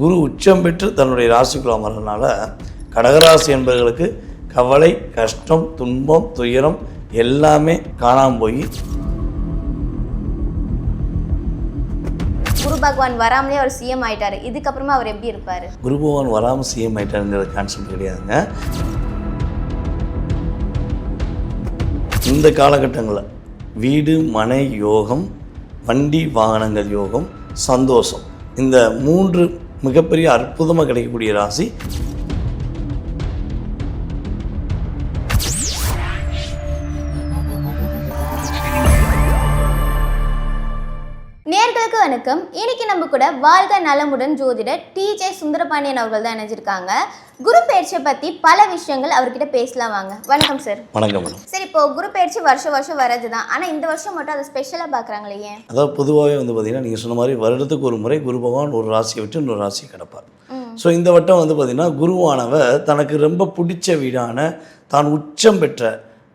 குரு உச்சம் பெற்று தன்னுடைய ராசிக்குள்ள அமர்றதுனால கடகராசி என்பவர்களுக்கு கவலை, கஷ்டம், துன்பம், துயரம் எல்லாமே காணாமல் போய் குரு பகவான் வராமலே அவர் சிஎம் ஆயிட்டாரு. இதுக்கப்புறமா அவர் எப்படி இருப்பாரு? குரு பகவான் வராமல் சிஎம் ஆயிட்டாருங்கிற கான்செப்ட் கிடையாதுங்க. இந்த காலகட்டங்களில் வீடு மனை யோகம், வண்டி வாகனங்கள் யோகம், சந்தோஷம், இந்த மூன்று மிகப்பெரிய அற்புதமாக கிடைக்கக்கூடிய ராசி. நேர்களுக்கு வணக்கம். இன்னைக்கு நம்ம கூட வாழ்க நலமுடன் ஜோதிடர் டிஜே சுந்தரபாண்டியன் அவர்கள் தான் இணைஞ்சிருக்காங்க. குரு பயிற்சியை பற்றி பல விஷயங்கள் அவர்கிட்ட பேசலாம் வாங்க. வணக்கம் சார். வணக்கம். சார், இப்போ குரு பயிற்சி வருஷம் வரது தான், ஆனால் இந்த வருஷம் மட்டும் அதை ஸ்பெஷலாக பார்க்குறாங்களே ஏன்? அதாவது பொதுவாகவே பார்த்தீங்கன்னா நீங்கள் சொன்ன மாதிரி வருடத்துக்கு ஒரு முறை குரு பகவான் ஒரு ராசியை விட்டு இன்னொரு ராசியை கிடப்பார். ஸோ இந்த வட்டம் பார்த்தீங்கன்னா குருவானவர் தனக்கு ரொம்ப பிடிச்ச வீடான தான் உச்சம் பெற்ற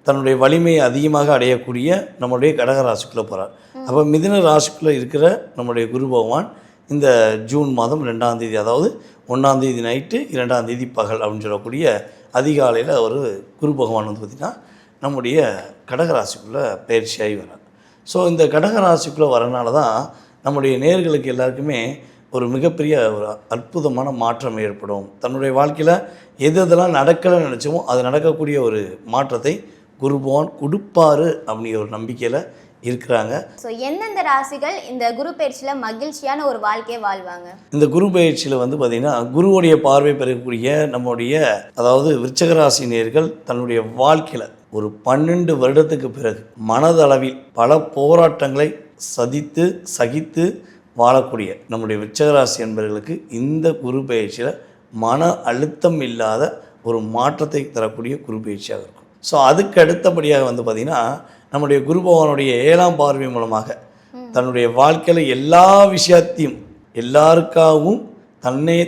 தன்னுடைய வலிமையை அதிகமாக அடையக்கூடிய நம்முடைய கடக ராசிக்குள்ளே போகிறார். அப்போ மிதுன ராசிக்குள்ளே இருக்கிற நம்முடைய குரு பகவான் இந்த ஜூன் மாதம் 2ஆம் தேதி, அதாவது 1ஆம் தேதி நைட்டு 2ஆம் தேதி பகல் அப்படின்னு சொல்லக்கூடிய அதிகாலையில் ஒரு குரு பகவான் பார்த்திங்கன்னா நம்முடைய கடகராசிக்குள்ளே பயிற்சியாகி வரார். ஸோ இந்த கடகராசிக்குள்ளே வரனால தான் நம்முடைய நேயர்களுக்கு எல்லாருக்குமே ஒரு மிகப்பெரிய ஒரு அற்புதமான மாற்றம் ஏற்படும். தன்னுடைய வாழ்க்கையில் எதெல்லாம் நடக்கலைன்னு நினச்சோமோ அது நடக்கக்கூடிய ஒரு மாற்றத்தை குரு பகவான் கொடுப்பாரு அப்படிங்கிற ஒரு நம்பிக்கையில் இருக்கிறாங்க. ஸோ எந்தெந்த ராசிகள் இந்த குரு பயிற்சியில் மகிழ்ச்சியான ஒரு வாழ்க்கையை வாழ்வாங்க? இந்த குரு பயிற்சியில் பார்த்திங்கன்னா குருவுடைய பார்வை பெறக்கூடிய நம்முடைய அதாவது விருச்சிக ராசி நேயர்கள் தன்னுடைய வாழ்க்கையில் ஒரு 12 வருடத்துக்கு பிறகு மனதளவில் பல போராட்டங்களை சகித்து வாழக்கூடிய நம்முடைய விருச்சிக ராசி என்பவர்களுக்கு இந்த குரு பயிற்சியில் மன அழுத்தம் இல்லாத ஒரு மாற்றத்தை தரக்கூடிய குரு பயிற்சியாக இருக்கும். ஸோ அதுக்கு அடுத்தபடியாக பார்த்திங்கன்னா நம்முடைய குரு பகவானுடைய 7ஆம் பார்வை மூலமாக தன்னுடைய வாழ்க்கையில் எல்லா விஷயத்தையும் எல்லாருக்காகவும்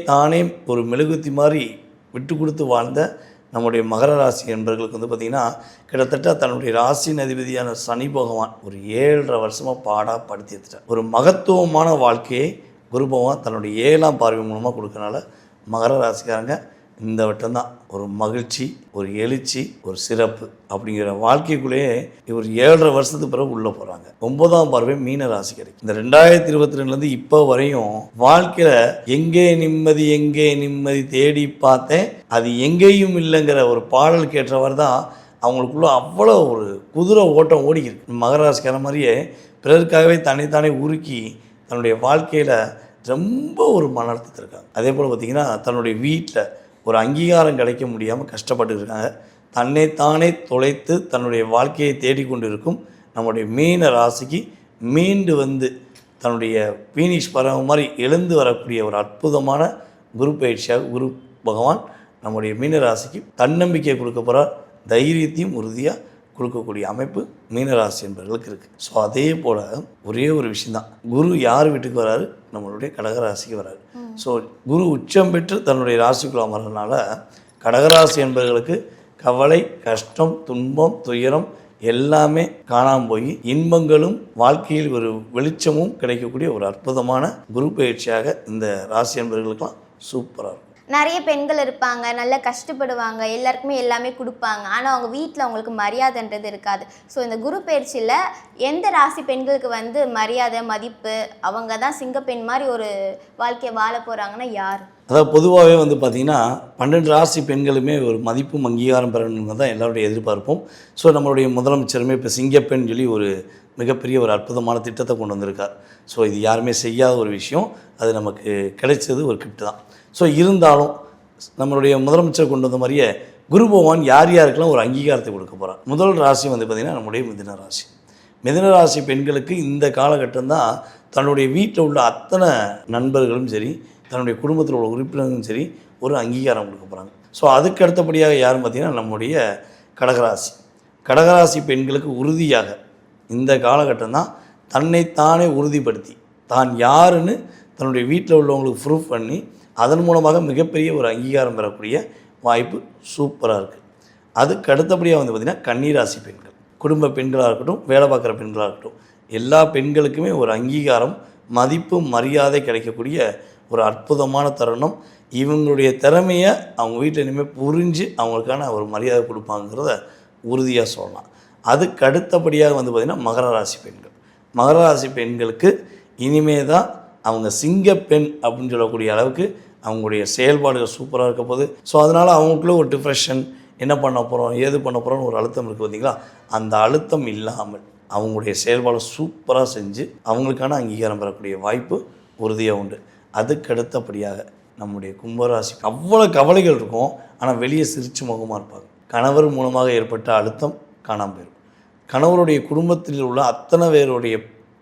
தானே ஒரு மெழுகுத்தி மாதிரி விட்டு கொடுத்து வாழ்ந்த நம்முடைய மகர ராசி என்பவர்களுக்கு பார்த்திங்கன்னா கிட்டத்தட்ட தன்னுடைய ராசியின் அதிபதியான சனி பகவான் ஒரு 7.5 வருஷமாக படுத்தி எடுத்துட்டார். ஒரு மகத்துவமான வாழ்க்கையை குரு பகவான் தன்னுடைய 7ஆம் பார்வை மூலமாக கொடுக்கறனால மகர ராசிக்காரங்க இந்த வட்டம்தான் ஒரு மகிழ்ச்சி, ஒரு எழுச்சி, ஒரு சிறப்பு அப்படிங்கிற வாழ்க்கைக்குள்ளேயே இவர் 7.5 வருஷத்துக்கு பிறகு உள்ளே போகிறாங்க. 9ஆம் பார்வை மீன ராசி கிடைக்கும். இந்த 2022 இப்போ வரையும் வாழ்க்கையில் எங்கே நிம்மதி தேடி பார்த்தேன், அது எங்கேயும் இல்லைங்கிற ஒரு பாடல் கேட்டவர் தான் அவங்களுக்குள்ள அவ்வளோ ஒரு குதிரை ஓட்டம் ஓடிக்கிருக்கு. மகர ராசிக்கார மாதிரியே பிறருக்காகவே தன்னைத்தானே உருக்கி தன்னுடைய வாழ்க்கையில் ரொம்ப ஒரு மன அழுத்தத்தில் இருக்காங்க. அதே போல் பார்த்திங்கன்னா தன்னுடைய வீட்டில் ஒரு அங்கீகாரம் கிடைக்க முடியாமல் கஷ்டப்பட்டு இருக்காங்க. தன்னைத்தானே தொலைத்து தன்னுடைய வாழ்க்கையை தேடிக்கொண்டு இருக்கும் நம்முடைய மீன ராசிக்கு மீண்டு தன்னுடைய பீனிஷ் பறவை மாதிரி எழுந்து வரக்கூடிய ஒரு அற்புதமான குரு பயிற்சியாக குரு பகவான் நம்முடைய மீன ராசிக்கு தன்னம்பிக்கையை கொடுக்க போகிறார். தைரியத்தையும் உறுதியாக கொடுக்கக்கூடிய அமைப்பு மீனராசி என்பவர்களுக்கு இருக்குது. ஸோ அதே போல் ஒரே ஒரு விஷயந்தான், குரு யார் வீட்டுக்கு வராரு? நம்மளுடைய கடகராசிக்கு வராரு. ஸோ குரு உச்சம் பெற்று தன்னுடைய ராசிக்குள்ள அமர்றதுனால கடகராசி என்பவர்களுக்கு கவலை, கஷ்டம், துன்பம், துயரம் எல்லாமே காணாமல் போய் இன்பங்களும் வாழ்க்கையில் ஒரு வெளிச்சமும் கிடைக்கக்கூடிய ஒரு அற்புதமான குரு பயிற்சியாக இந்த ராசி என்பவர்களுக்கெல்லாம் சூப்பராக இருக்கும். நிறைய பெண்கள் இருப்பாங்க, நல்லா கஷ்டப்படுவாங்க, எல்லாருக்குமே எல்லாமே கொடுப்பாங்க, ஆனால் அவங்க வீட்டில் அவங்களுக்கு மரியாதைன்றது இருக்காது. ஸோ இந்த குரு பயிற்சியில் எந்த ராசி பெண்களுக்கு மரியாதை, மதிப்பு, அவங்க தான் சிங்கப்பெண் மாதிரி ஒரு வாழ்க்கையை வாழ போகிறாங்கன்னா யார்? அதாவது பொதுவாகவே பார்த்திங்கன்னா 12 ராசி பெண்களுமே ஒரு மதிப்பும் அங்கீகாரம் பெறணுங்க தான் எல்லாருடைய எதிர்பார்ப்போம். ஸோ நம்மளுடைய முதலமைச்சருமே இப்போ சிங்கப்பெண் சொல்லி ஒரு மிகப்பெரிய ஒரு அற்புதமான திட்டத்தை கொண்டு வந்திருக்கார். ஸோ இது யாருமே செய்யாத ஒரு விஷயம், அது நமக்கு கிடைச்சது ஒரு கிஃப்ட் தான். ஸோ இருந்தாலும் நம்மளுடைய முதலமைச்சர் கொண்டு வந்த மாதிரியே குரு பகவான் யாருக்கெல்லாம் ஒரு அங்கீகாரத்தை கொடுக்க போகிறார். முதல் ராசி பார்த்திங்கன்னா நம்முடைய மிதுன ராசி. மிதுன ராசி பெண்களுக்கு இந்த காலகட்டம் தான் தன்னுடைய வீட்டில் உள்ள அத்தனை நண்பர்களும் சரி, தன்னுடைய குடும்பத்தில் உள்ள உறுப்பினர்களும் சரி ஒரு அங்கீகாரம் கொடுக்க போகிறாங்க. ஸோ அதுக்கு அடுத்தபடியாக யாரும் பார்த்திங்கன்னா நம்முடைய கடகராசி. கடகராசி பெண்களுக்கு உறுதியாக இந்த காலகட்டம் தான் தன்னைத்தானே உறுதிப்படுத்தி தான் யாருன்னு தன்னுடைய வீட்டில் உள்ளவங்களுக்கு ப்ரூஃப் பண்ணி அதன் மூலமாக மிகப்பெரிய ஒரு அங்கீகாரம் பெறக்கூடிய வாய்ப்பு சூப்பராக இருக்குது. அதுக்கு அடுத்தபடியாக பார்த்திங்கன்னா கன்னிராசி பெண்கள், குடும்ப பெண்களாக இருக்கட்டும், வேலை பார்க்குற பெண்களாக இருக்கட்டும், எல்லா பெண்களுக்குமே ஒரு அங்கீகாரம், மதிப்பு, மரியாதை கிடைக்கக்கூடிய ஒரு அற்புதமான தருணம். இவங்களுடைய திறமையை அவங்க வீட்டில் இனிமேல் புரிஞ்சு அவங்களுக்கான ஒரு மரியாதை கொடுப்பாங்கிறத உறுதியாக சொல்லலாம். அதுக்கு அடுத்தபடியாக வந்து பார்த்திங்கன்னா மகர ராசி பெண்கள். மகர ராசி பெண்களுக்கு இனிமே தான் அவங்க சிங்கப்பெண் அப்படின்னு சொல்லக்கூடிய அளவுக்கு அவங்களுடைய செயல்பாடுகள் சூப்பராக இருக்க போகுது. ஸோ அதனால் அவங்களுக்குள்ள ஒரு டிப்ரெஷன், என்ன பண்ண போகிறோம் ஏது பண்ண போகிறோம்னு ஒரு அழுத்தம் இருக்குது பார்த்தீங்களா, அந்த அழுத்தம் இல்லாமல் அவங்களுடைய செயல்பாடு சூப்பராக செஞ்சு அவங்களுக்கான அங்கீகாரம் பெறக்கூடிய வாய்ப்பு உறுதியாக உண்டு. அதுக்கு அடுத்தபடியாக நம்முடைய கும்பராசி அவ்வளோ கவலைகள் இருக்கும், ஆனால் வெளியே சிரிச்சு முகமாக இருப்பாங்க. கணவர் மூலமாக ஏற்பட்ட அழுத்தம் காணாமல் போயிடும். கணவருடைய குடும்பத்தில் உள்ள அத்தனை பேருடைய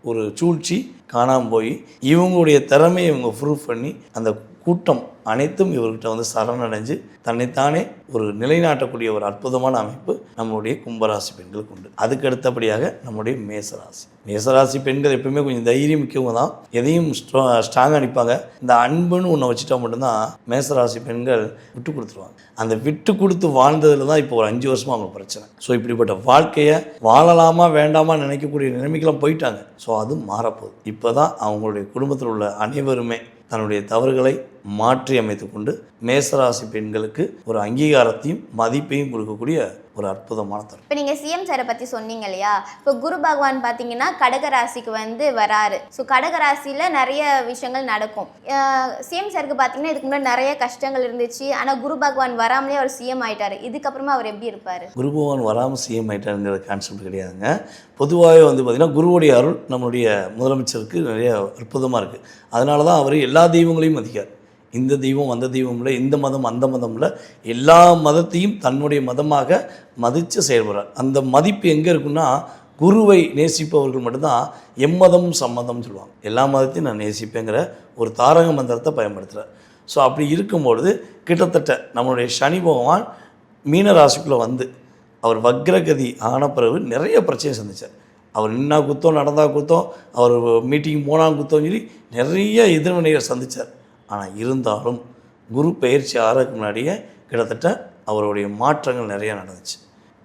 ஒரு சூழ்ச்சி காணாமல் போய் இவங்களுடைய திறமையை இவங்க ப்ரூவ் பண்ணி அந்த கூட்டம் அனைத்தும் இவர்கிட்ட வந்து சரணடைஞ்சு தன்னைத்தானே ஒரு நிலைநாட்டக்கூடிய ஒரு அற்புதமான அமைப்பு நம்மளுடைய கும்பராசி பெண்களுக்கு உண்டு. அதுக்கு அடுத்தபடியாக நம்முடைய மேசராசி. மேசராசி பெண்கள் எப்பவுமே கொஞ்சம் தைரியம் மிக்கவங்க தான், எதையும் ஸ்ட்ராங்காக நிற்பாங்க. இந்த அன்புன்னு ஒன்று வச்சுட்டா மட்டும்தான் மேசராசி பெண்கள் விட்டு கொடுத்துருவாங்க. அந்த விட்டு கொடுத்து வாழ்ந்ததில் தான் இப்போ ஒரு 5 வருஷமாக அவங்க பிரச்சனை. ஸோ இப்படிப்பட்ட வாழ்க்கையை வாழலாமா வேண்டாமா நினைக்கக்கூடிய நிலைமைக்கெல்லாம் போயிட்டாங்க. ஸோ அது மாறப்போகுது. இப்போ தான் அவங்களுடைய குடும்பத்தில் உள்ள அனைவருமே தன்னுடைய தவறுகளை மாற்றி அமைத்து கொண்டு மேசராசி பெண்களுக்கு ஒரு அங்கீகாரத்தையும் மதிப்பையும் கொடுக்கக்கூடிய ஒரு அற்புதமான தருணம். இப்போ நீங்கள் சிஎம் சாரை பற்றி சொன்னீங்க இல்லையா, இப்போ குரு பகவான் பார்த்தீங்கன்னா கடகராசிக்கு வந்து வராரு. ஸோ கடகராசியில் நிறைய விஷயங்கள் நடக்கும். சிஎம் சாருக்கு பார்த்தீங்கன்னா இதுக்கு முன்னாடி நிறைய கஷ்டங்கள் இருந்துச்சு, ஆனால் குரு பகவான் வராமலே அவர் சிஎம் ஆயிட்டாரு. இதுக்கப்புறமா அவர் எப்படி இருப்பார்? குரு பகவான் வராமல் சிஎம் ஆயிட்டாருங்கிற கான்செப்ட் கிடையாதுங்க. பொதுவாகவே வந்து பார்த்திங்கன்னா குருவுடைய அருள் நம்மளுடைய முதலமைச்சருக்கு நிறைய அற்புதமாக இருக்குது. அதனால தான் அவர் எல்லா தெய்வங்களையும் மதிக்கார். இந்த தெய்வம் அந்த தெய்வம் இல்லை, இந்த மதம் அந்த மதம் இல்லை, எல்லா மதத்தையும் தன்னுடைய மதமாக மதித்து செயல்படுறார். அந்த மதிப்பு எங்கே இருக்குன்னா, குருவை நேசிப்பவர்கள் மட்டும்தான் எம்மதம் சம்மதம்னு சொல்லுவாங்க. எல்லா மதத்தையும் நான் நேசிப்பேங்கிற ஒரு தாரக மந்திரத்தை பயன்படுத்துகிறார். ஸோ அப்படி இருக்கும்பொழுது கிட்டத்தட்ட நம்மளுடைய சனி பகவான் மீன ராசிக்குள்ளே வந்து அவர் வக்ரகதி ஆன பிறகு நிறைய பிரச்சனை சந்தித்தார். அவர் நின்னா குத்தம், நடந்தா குத்தம், அவர் மீட்டிங் போனால் குத்தம் சொல்லி நிறைய எதிர்வினைகளை சந்தித்தார். ஆனால் இருந்தாலும் குரு பயிற்சி ஆறதுக்கு முன்னாடியே கிட்டத்தட்ட அவருடைய மாற்றங்கள் நிறையா நடந்துச்சு.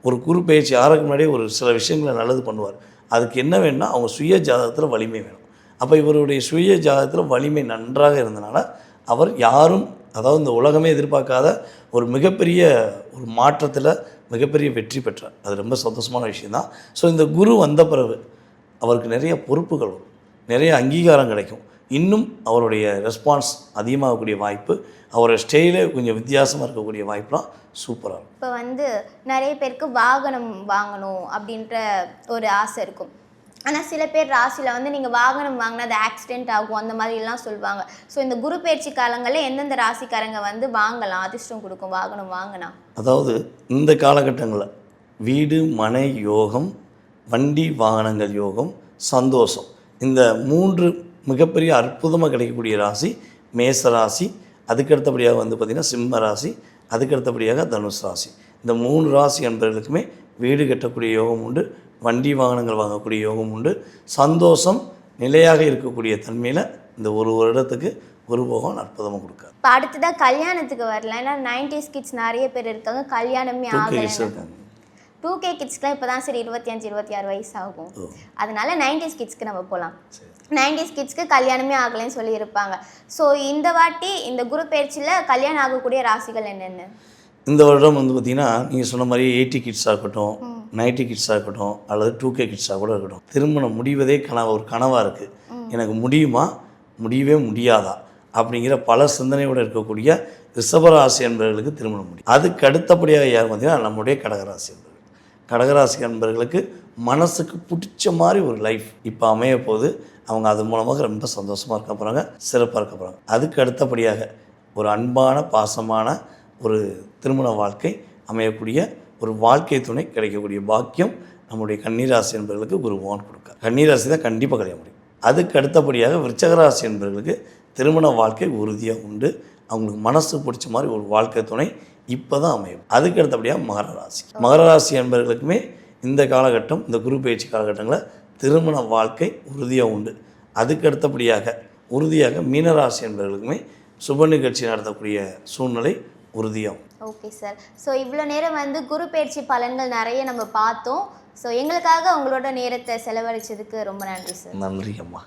ஒரு குரு பயிற்சி ஆறதுக்கு முன்னாடியே ஒரு சில விஷயங்களை நல்லது பண்ணுவார். அதுக்கு என்ன வேணும்னா அவங்க சுய ஜாதகத்தில் வலிமை வேணும். அப்போ இவருடைய சுய ஜாதகத்தில் வலிமை நன்றாக இருந்தனால அவர் யாரும், அதாவது இந்த உலகமே எதிர்பார்க்காத ஒரு மிகப்பெரிய ஒரு மாற்றத்தில் மிகப்பெரிய வெற்றி பெற்றார். அது ரொம்ப சந்தோஷமான விஷயந்தான். ஸோ இந்த குரு வந்த பிறகு அவருக்கு நிறைய பொறுப்புகள் வரும், நிறைய அங்கீகாரம் கிடைக்கும், இன்னும் அவருடைய ரெஸ்பான்ஸ் அதிகமாகக்கூடிய வாய்ப்பு, அவரோட ஸ்டைலே கொஞ்சம் வித்தியாசமாக இருக்கக்கூடிய வாய்ப்புலாம் சூப்பராக இருக்கும். இப்போ வந்து நிறைய பேருக்கு வாகனம் வாங்கணும் அப்படின்ற ஒரு ஆசை இருக்கும். ஆனால் சில பேர் ராசியில் வந்து நீங்கள் வாகனம் வாங்கினா அது ஆக்சிடென்ட் ஆகும் அந்த மாதிரிலாம் சொல்லுவாங்க. ஸோ இந்த குரு பயிற்சி காலங்களில் எந்தெந்த ராசிக்காரங்க வந்து வாங்கலாம், அதிர்ஷ்டம் கொடுக்கும் வாகனம் வாங்கினா? அதாவது இந்த காலகட்டங்களில் வீடு மனை யோகம், வண்டி வாகனங்கள் யோகம், சந்தோஷம், இந்த 3 மிகப்பெரிய அற்புதமாக கிடைக்கக்கூடிய ராசி மேசராசி. அதுக்கடுத்தபடியாக வந்து பார்த்திங்கன்னா சிம்ம ராசி, அதுக்கடுத்தபடியாக தனுஷ் ராசி. இந்த 3 ராசி என்பவர்களுக்குமே வீடு கட்டக்கூடிய யோகம் உண்டு, வண்டி வாகனங்கள் வாங்கக்கூடிய யோகம் உண்டு. சந்தோஷம் நிலையாக இருக்கக்கூடிய தன்மையில் இந்த ஒரு வருடத்துக்கு குரு பகவான் அற்புதமாக கொடுக்காரு. இப்போ அடுத்ததாக கல்யாணத்துக்கு வரல, ஏன்னா 90s கிட்ஸ் நிறைய பேர் இருக்காங்க, கல்யாணமே ஆகலை. 2K கிட்ஸ்க்குலாம் இப்போ தான் சரி 25-26 வயசு ஆகும். அதனால 90s கிட்ஸ்க்கு நம்ம போகலாம். 90s கிட்ஸ்க்கு கல்யாணமே ஆகலைன்னு சொல்லி இருப்பாங்க. ஸோ இந்த வாட்டி இந்த குரு பயிற்சியில் கல்யாணம் ஆகக்கூடிய ராசிகள் என்னென்ன? இந்த வருடம் வந்து பார்த்திங்கன்னா நீங்கள் சொன்ன மாதிரி 80 கிட்ஸாக இருக்கட்டும், 90 கிட்ஸாக இருக்கட்டும், அல்லது 2K கிட்ஸாக கூட இருக்கட்டும், திருமணம் முடிவதே ஒரு கனவாக இருக்குது. எனக்கு முடியுமா, முடியவே முடியாதா அப்படிங்கிற பல சிந்தனையோடு இருக்கக்கூடிய ரிஷபராசி என்பவர்களுக்கு திருமணம் முடியும். அதுக்கு அடுத்தபடியாக யார் பார்த்தீங்கன்னா நம்முடைய கடகராசி என்பவர்கள். கடகராசி என்பவர்களுக்கு மனசுக்கு பிடிச்ச மாதிரி ஒரு லைஃப் இப்போ அமைய போது அவங்க அது மூலமாக ரொம்ப சந்தோஷமாக இருக்க போகிறாங்க, சிறப்பாக இருக்க போகிறாங்க. அதுக்கு அடுத்தபடியாக ஒரு அன்பான பாசமான ஒரு திருமண வாழ்க்கை அமையக்கூடிய ஒரு வாழ்க்கை துணை கிடைக்கக்கூடிய பாக்கியம் நம்முடைய கன்னிராசி என்பவர்களுக்கு குரு பகவான் கொடுக்கார். கன்னிராசி தான் கண்டிப்பாக கல்யாணம் முடியும். அதுக்கு அடுத்தபடியாக விருச்சகராசி என்பவர்களுக்கு திருமண வாழ்க்கை உறுதியாக உண்டு. அவங்களுக்கு மனசு பிடிச்ச மாதிரி ஒரு வாழ்க்கை துணை இப்போ தான் அமையும். அதுக்கு அடுத்தபடியாக மகர ராசி. மகர ராசி என்பவர்களுக்குமே இந்த காலகட்டம், இந்த குரு பயிற்சி காலகட்டங்களில் திருமண வாழ்க்கை உறுதியாக உண்டு. அதுக்கு அடுத்தபடியாக உறுதியாக மீனராசி என்பவர்களுக்குமே சுப நிகழ்ச்சி நடத்தக்கூடிய சூழ்நிலை உறுதியாகும். Okay sir. ஸோ இவ்வளோ நேரம் வந்து குரு பயிற்சி பலன்கள் நிறைய நம்ம பார்த்தோம். ஸோ எங்களுக்காக உங்களோட நேரத்தை செலவழித்ததுக்கு ரொம்ப நன்றி சார். நன்றி அம்மா.